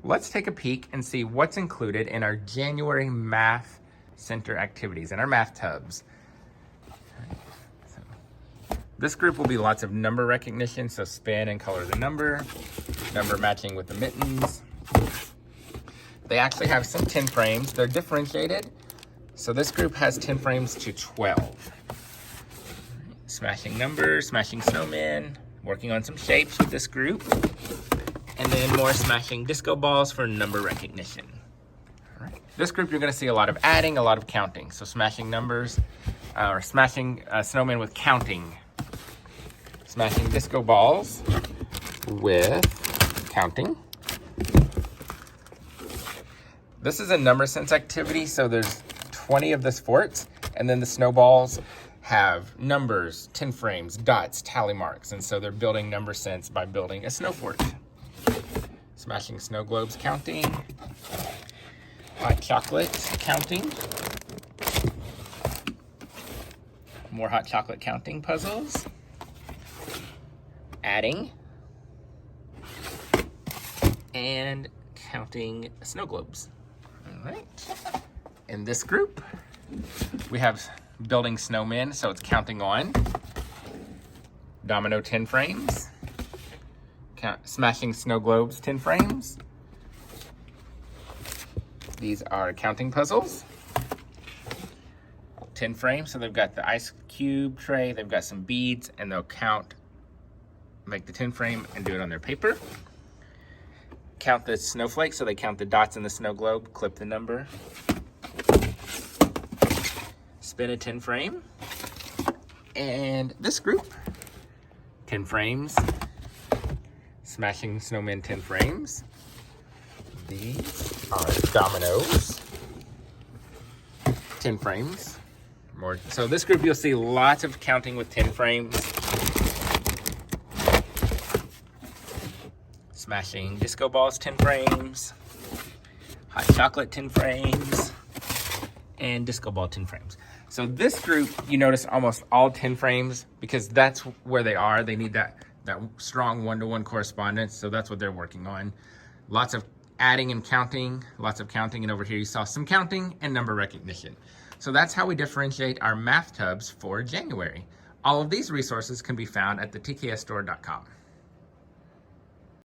let's take a peek and see what's included in our January Math Center activities, in our math tubs. This group will be lots of number recognition, so spin and color the number matching with the mittens. They actually have some 10 frames. They're differentiated. So this group has 10 frames to 12. Smashing numbers, smashing snowmen, working on some shapes with this group. And then more smashing disco balls for number recognition. All right. This group, you're gonna see a lot of adding, a lot of counting. So smashing numbers, or smashing snowmen with counting. Smashing disco balls with counting. This is a number sense activity, so there's 20 of the forts, and then the snowballs have numbers, 10 frames, dots, tally marks, and so they're building number sense by building a snow fort. Smashing snow globes counting. Hot chocolate counting. More hot chocolate counting puzzles. Adding. And counting snow globes. All right. In this group, we have building snowmen, so it's counting on. Domino 10 frames. Smashing snow globes 10 frames. These are counting puzzles. 10 frames, so they've got the ice cube tray, they've got some beads, and they'll count, make the 10 frame and do it on their paper. Count the snowflakes, so they count the dots in the snow globe, clip the number. Spin a 10 frame. And this group, 10 frames. Smashing snowmen 10 frames. These are dominoes. 10 frames. More. So this group, you'll see lots of counting with 10 frames. Smashing disco balls 10 frames. Hot chocolate 10 frames. And disco ball 10 frames. So this group, you notice almost all 10 frames because that's where they are. They need that strong one-to-one correspondence. So that's what they're working on. Lots of adding and counting, lots of counting. And over here you saw some counting and number recognition. So that's how we differentiate our math tubs for January. All of these resources can be found at the tksstore.com.